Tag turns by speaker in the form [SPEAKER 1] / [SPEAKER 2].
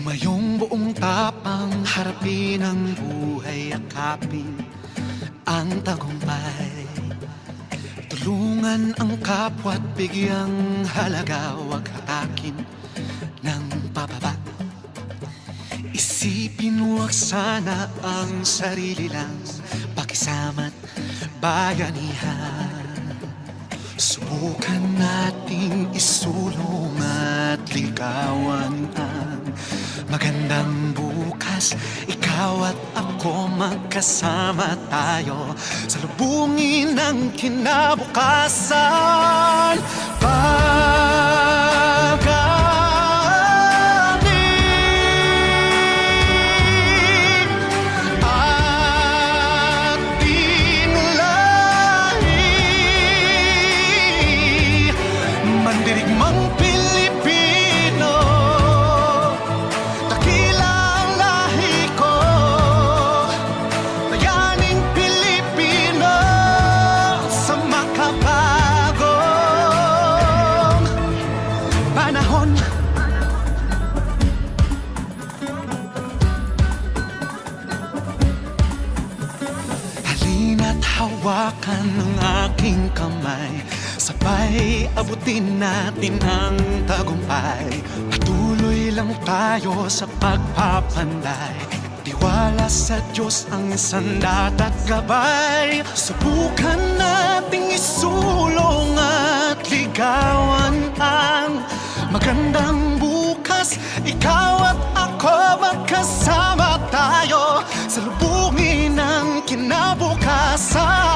[SPEAKER 1] Tumayong buong tapang harapin ang buhay, akapin ang tagumpay. Tulungan ang kapwa't bigyang halaga, huwag hatakin ng pababa. Isipin huwag sana ang sarili lang, pakisama't bayanihan. Subukan nating isulong at ligawan ang magandang bukas. Ikaw at ako magkasama tayo, salubungin ang kinabukasan. Mandirigmang Pilipino, dakila ang lahi ko. Bayaning Pilipino sa makabagong panahon. Halina't hawakan ng aking kamay, sabay abutin natin ang tagumpay. Patuloy lang tayo sa pagpapanday, tiwala sa Diyos ang sandat at gabay. Subukan nating isulong at ligawan ang magandang bukas. Ikaw at ako magkasama tayo, salubungin ang kinabukasan.